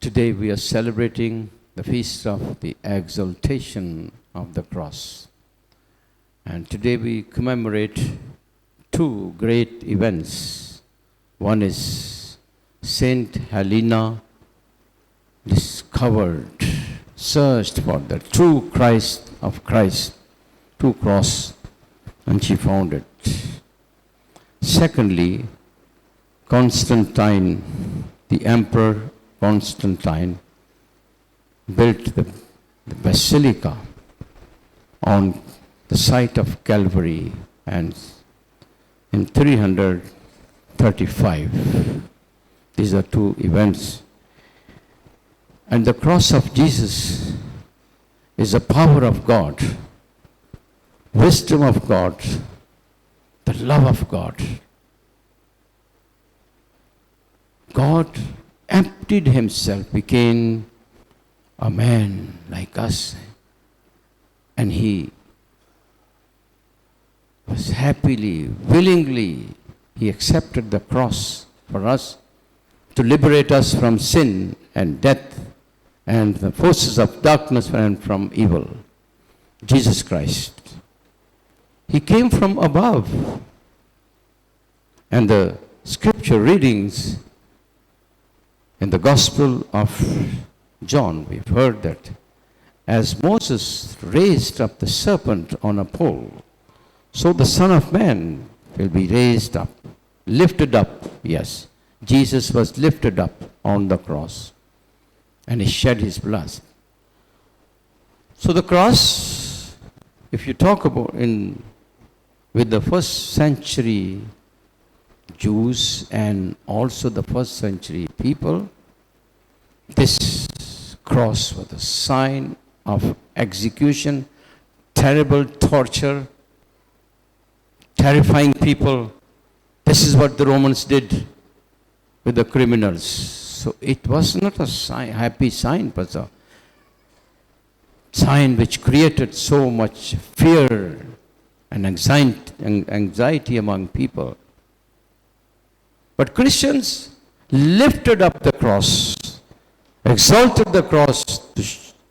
Today we are celebrating the feast of the Exaltation of the cross. And today we commemorate two great events. One is Saint Helena discovered, searched for the true Christ of Christ, true cross, and she found it. Secondly, Constantine, the Emperor Constantine, built the basilica on the site of Calvary, and in 335. These are two events. And the cross of Jesus is the power of God, wisdom of God, the love of God. God emptied himself, became a man like us, and he was happily, willingly, he accepted the cross for us to liberate us from sin and death and the forces of darkness and from evil. Jesus Christ. He came from above. And the scripture readings in the Gospel of John, we've heard that as Moses raised up the serpent on a pole, so the Son of Man will be raised up, lifted up. Yes, Jesus was lifted up on the cross, and he shed his blood. So the cross, if you talk about with the first century Jews and also the first century people, this cross was a sign of execution, terrible torture, terrifying people. This is what the Romans did with the criminals. So it was not a happy sign, but a sign which created so much fear and anxiety among people. But Christians lifted up the cross, exalted the cross.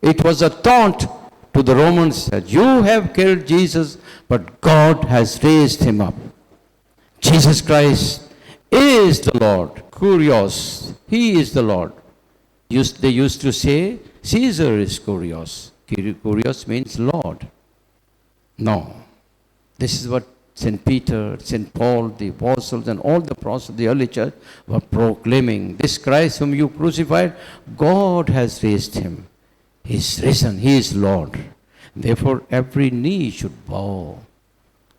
It was a taunt to the Romans that you have killed Jesus, but God has raised him up. Jesus Christ is the Lord. Kurios, he is the Lord. They used to say, Caesar is Kurios. Kurios means Lord. No. This is what St. Peter, St. Paul, the apostles, and all the prophets of the early church were proclaiming. This Christ whom you crucified, God has raised him. He is risen. He is Lord. Therefore, every knee should bow.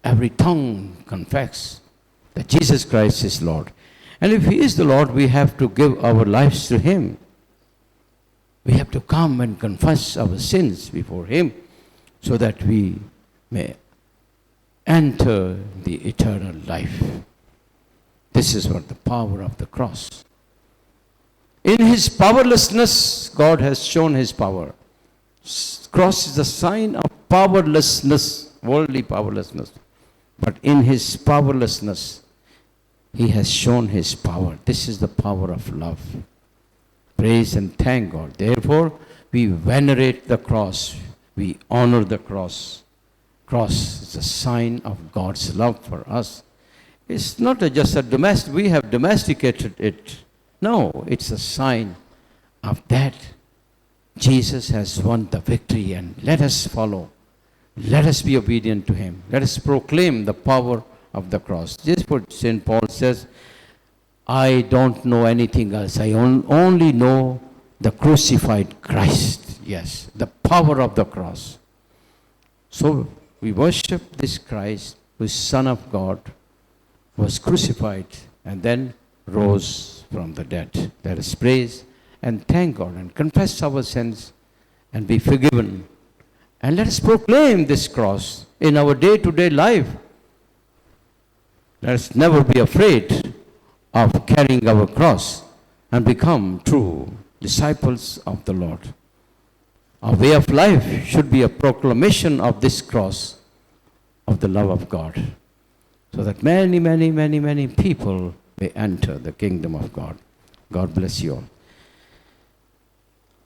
Every tongue confess that Jesus Christ is Lord. And if he is the Lord, we have to give our lives to him. We have to come and confess our sins before him so that we may enter the eternal life. This is what the power of the cross. In his powerlessness, God has shown his power. Cross is a sign of powerlessness, worldly powerlessness. But in his powerlessness, He has shown his power. This is the power of love. Praise and thank God. Therefore, we venerate the cross. We honor the cross. Cross is a sign of God's love for us. It's not just a domestic, we have domesticated it. No, it's a sign of that. Jesus has won the victory, and let us follow. Let us be obedient to him. Let us proclaim the power of the cross. This is what St. Paul says, I don't know anything else. I only know the crucified Christ. Yes, the power of the cross. So we worship this Christ, who is Son of God, was crucified and then rose from the dead. Let us praise and thank God and confess our sins and be forgiven. And let us proclaim this cross in our day-to-day life. Let us never be afraid of carrying our cross and become true disciples of the Lord. Our way of life should be a proclamation of this cross of the love of God, so that many, many, many, many people may enter the kingdom of God. God bless you all.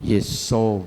100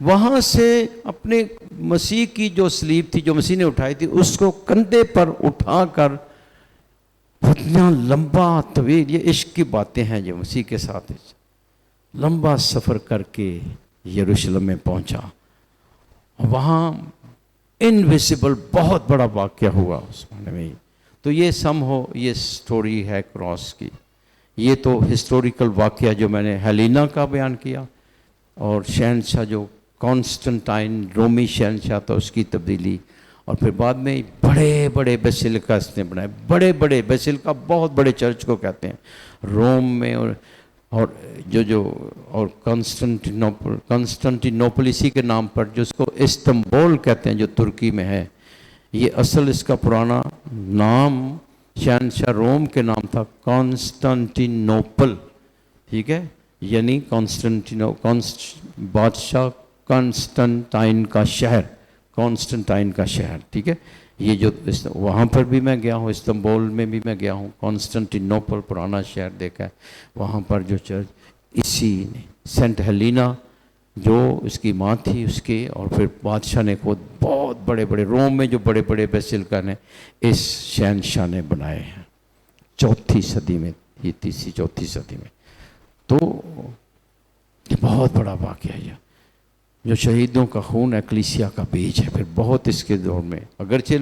وہاں سے اپنے مسیح کی جو سلیب تھی، جو مسیح نے اٹھائی تھی، اس کو کندھے پر اٹھا کر اتنا لمبا طویل، یہ عشق کی باتیں ہیں جو مسیح کے ساتھ لمبا سفر کر کے یروشلم میں پہنچا. وہاں انویسیبل بہت بڑا واقعہ ہوا اس معنی میں. تو یہ یہ سٹوری ہے کراس کی. یہ تو ہسٹوریکل واقعہ جو میں نے ہیلینا کا بیان کیا، اور شہنشاہ جو کانسٹنٹائن رومی شہنشاہ تھا اس کی تبدیلی، اور پھر بعد میں بڑے بڑے بیسیلکا اس نے بنائے. بڑے بڑے بیسیلکا بہت بڑے چرچ کو کہتے ہیں روم میں. اور اور کنسٹنٹینوپل اسی کے نام پر، جو اس کو استنبول کہتے ہیں جو ترکی میں ہے. یہ اصل اس کا پرانا نام شہنشاہ روم کے نام تھا کانسٹنٹینوپل. ٹھیک ہے، یعنی بادشاہ کانسٹنٹائن کا شہر، کانسٹنٹائن کا شہر. ٹھیک ہے، یہ جو وہاں پر بھی میں گیا ہوں، استنبول میں بھی میں گیا ہوں. کانسٹنٹینوپل پرانا شہر دیکھا ہے. وہاں پر جو چرچ اسی نے سینٹ ہیلینا جو اس کی ماں تھی اس کے، اور پھر بادشاہ نے خود بہت بڑے بڑے روم میں جو بڑے بڑے بیسیلکا نے اس شہنشاہ نے بنائے ہیں 4 صدی میں، یہ 3 4 صدی میں. تو یہ بہت بڑا واقعہ ہے جو شہیدوں کا خون ایکلیسیا کا بیج ہے. پھر بہت اس کے دور میں اگرچہ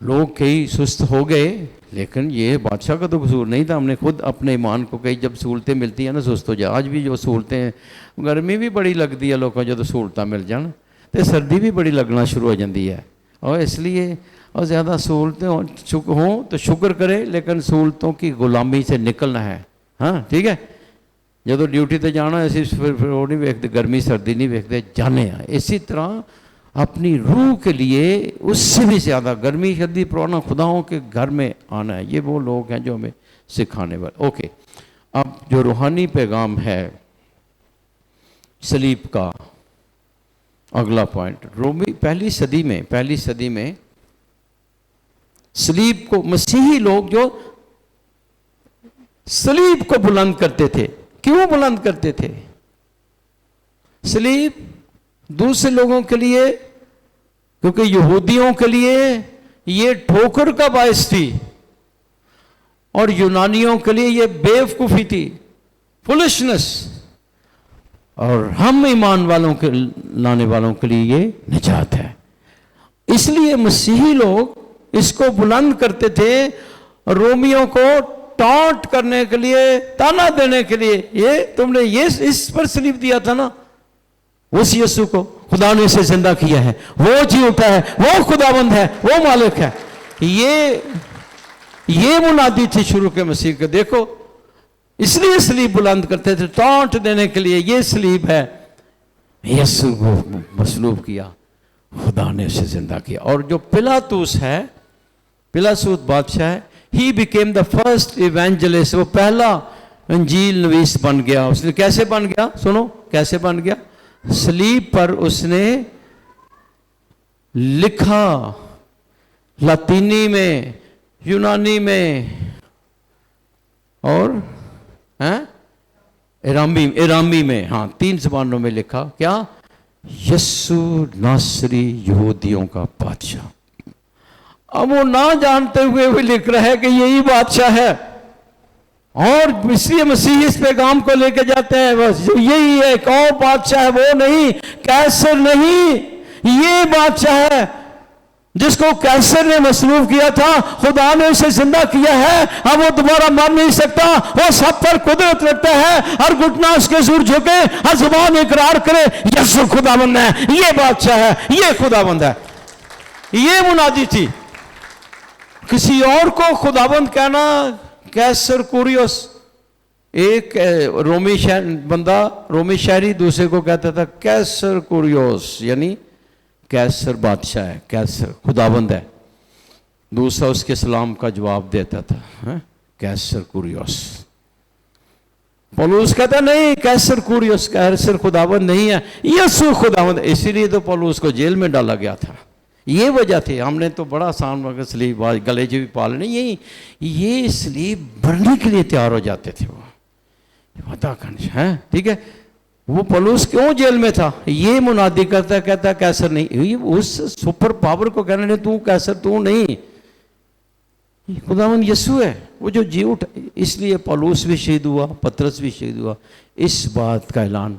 لوگ کئی سست ہو گئے، لیکن یہ بادشاہ کا تو قصور نہیں تھا. ہم نے خود اپنے ایمان کو کئی جب سہولتیں ملتی ہیں نا سست ہو جائے. آج بھی جو سہولتیں ہیں، گرمی بھی بڑی لگتی ہے لوگوں کو جب سہولتیں مل جان، تو سردی بھی بڑی لگنا شروع ہو جاتی ہے. اور اس لیے اور زیادہ سہولتیں ہوں تو شکر کرے، لیکن سہولتوں کی غلامی سے نکلنا ہے. ہاں ٹھیک ہے، جب ڈیوٹی تے جانا ایسی پھر وہ نہیں ویکھتے، گرمی سردی نہیں ویکھتے، جانے ہیں. اسی طرح اپنی روح کے لیے اس سے بھی زیادہ گرمی سردی پرانا خداؤں کے گھر میں آنا ہے. یہ وہ لوگ ہیں جو ہمیں سکھانے والے. اوکے، اب جو روحانی پیغام ہے صلیب کا، اگلا پوائنٹ. پہلی صدی میں صلیب کو مسیحی لوگ جو صلیب کو بلند کرتے تھے. کیوں بلند کرتے تھے؟ صلیب دوسرے لوگوں کے لیے، کیونکہ یہودیوں کے لیے یہ ٹھوکر کا باعث تھی، اور یونانیوں کے لیے یہ بے وقوفی تھی، فولشنس. اور ہم ایمان والوں کے لانے والوں کے لیے یہ نجات ہے. اس لیے مسیحی لوگ اس کو بلند کرتے تھے، رومیوں کو ٹانٹ کرنے کے لیے، تانا دینے کے لیے. یہ تم نے یہ اس پر صلیب دیا تھا نا، اس یسوع کو خدا نے اسے زندہ کیا ہے، وہ جی اٹھا ہے، وہ خداوند ہے، وہ مالک ہے. یہ منادی تھی شروع کے مسیح کے. دیکھو اس لیے صلیب بلند کرتے تھے، ٹانٹ دینے کے لیے. یہ صلیب ہے، یسوع کو مصلوب کیا، خدا نے اسے زندہ کیا. اور جو پلاطس ہے، پلاطس بادشاہ ہے، he became the first evangelist. وہ پہلا انجیل نویس بن گیا. اس نے کیسے بن گیا؟ سنو کیسے بن گیا. صلیب پر اس نے لکھا، لاطینی میں، یونانی میں، اور ارامی میں. ہاں 3 زبانوں میں لکھا. کیا؟ یسوع ناصری یہودیوں کا بادشاہ. اب وہ نہ جانتے ہوئے بھی لکھ رہا ہے کہ یہی بادشاہ ہے، اور اس لیے مسیح اس پیغام کو لے کے جاتے ہیں بس یہی ہے، ایک اور بادشاہ ہے، وہ نہیں، کیسر نہیں، یہ بادشاہ ہے جس کو کیسر نے مصلوب کیا تھا، خدا نے اسے زندہ کیا ہے. اب وہ دوبارہ مر نہیں سکتا، وہ سب پر قدرت رکھتا ہے. ہر گھٹنا اس کے زور جھکے، ہر زبان اقرار کرے یسوع خداوند ہے، یہ بادشاہ ہے، یہ خداوند ہے. یہ منادی تھی. کسی اور کو خداوند کہنا، کیسر کوریوس، ایک رومی رومی شہری دوسرے کو کہتا تھا کیسر کوریوس، یعنی کیسر بادشاہ ہے، کیسر خداوند ہے. دوسرا اس کے سلام کا جواب دیتا تھا کیسر کوریوس. پولس کہتا نہیں، کیسر کوریوس، کیسر خداوند نہیں ہے، یسوع خداوند. اسی لیے تو پولس کو جیل میں ڈالا گیا تھا. یہ وجہ تھی. ہم نے تو بڑا آسان وقت صلیب گلے جو بھی پالنے، یہ صلیب بھرنے کے لیے تیار ہو جاتے تھے. وہ پتا ہے ٹھیک ہے. وہ پولس کیوں جیل میں تھا؟ یہ منادی کرتا کہتا کیسر نہیں. یہ اس سپر پاور کو کہنے نہیں تو کیسر تو نہیں، خداوند یسوع ہے وہ جو جی اٹھا. اس لیے پولس بھی شہید ہوا، پطرس بھی شہید ہوا. اس بات کا اعلان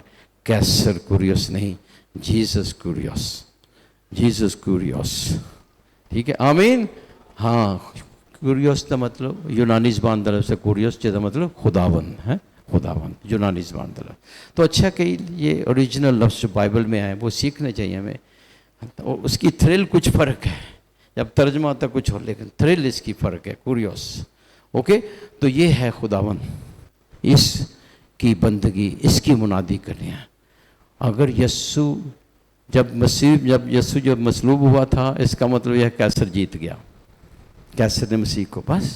کیسر کوریوس نہیں، جیسس کوریوس، جیسس کوریوس. ٹھیک ہے، آمین. ہاں، کوریوس کا مطلب یونانی زبان طرف سے کوریوس کا مطلب خداوند ہے، خداوند یونانی زبان طرف. تو اچھا کہ یہ اوریجنل لفظ جو بائبل میں آئے وہ سیکھنے چاہیے ہمیں. اس کی تھرل کچھ فرق ہے، جب ترجمہ ہوتا کچھ ہو، لیکن تھرل اس کی فرق ہے، کوریوس. اوکے، تو یہ ہے خداوند، اس کی بندگی، اس کی منادی کرنی ہے. اگر یسوع جب یسوع جب مصلوب ہوا تھا، اس کا مطلب یہ کیسر جیت گیا، کیسر نے مسیح کو بس.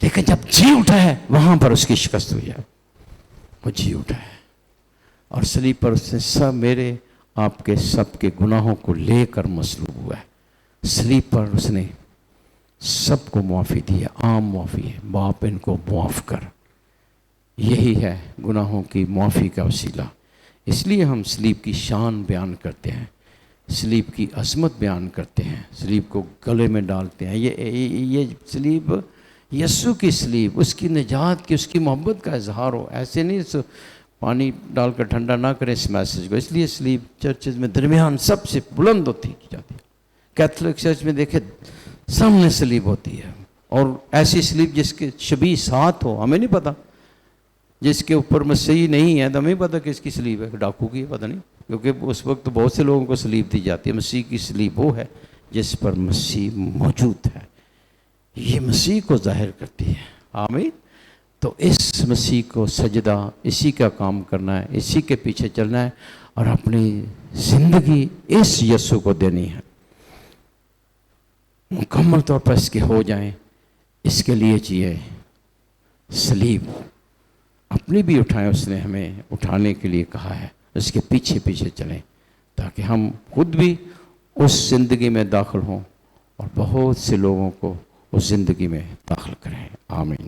لیکن جب جی اٹھا ہے وہاں پر اس کی شکست ہوئی ہے، وہ جی اٹھا ہے اور صلیب پر اس نے سب میرے آپ کے سب کے گناہوں کو لے کر مصلوب ہوا ہے. صلیب پر اس نے سب کو معافی دی ہے، عام معافی ہے. باپ ان کو معاف کر، یہی ہے گناہوں کی معافی کا وسیلہ. اس لیے ہم صلیب کی شان بیان کرتے ہیں، صلیب کی عظمت بیان کرتے ہیں، صلیب کو گلے میں ڈالتے ہیں. یہ صلیب یسوع کی صلیب، اس کی نجات کی، اس کی محبت کا اظہار ہو. ایسے نہیں پانی ڈال کر ٹھنڈا نہ کریں اس میسیج کو. اس لیے صلیب چرچز میں درمیان سب سے بلند ہوتی کی جاتی ہے. کیتھولک چرچ میں دیکھیں سامنے صلیب ہوتی ہے، اور ایسی صلیب جس کے شبیہ ساتھ ہو. ہمیں نہیں پتہ، جس کے اوپر مسیح نہیں ہے تو ہمیں پتہ کہ اس کی صلیب ہے، ڈاکو کی پتہ نہیں، کیونکہ اس وقت بہت سے لوگوں کو صلیب دی جاتی ہے. مسیح کی صلیب وہ ہے جس پر مسیح موجود ہے، یہ مسیح کو ظاہر کرتی ہے. آمین. تو اس مسیح کو سجدہ، اسی کا کام کرنا ہے، اسی کے پیچھے چلنا ہے، اور اپنی زندگی اس یسوع کو دینی ہے. مکمل طور پر اس کے ہو جائیں. اس کے لیے چاہیے صلیب اپنی بھی اٹھائیں، اس نے ہمیں اٹھانے کے لیے کہا ہے. اس کے پیچھے پیچھے چلیں تاکہ ہم خود بھی اس زندگی میں داخل ہوں اور بہت سے لوگوں کو اس زندگی میں داخل کریں. آمین.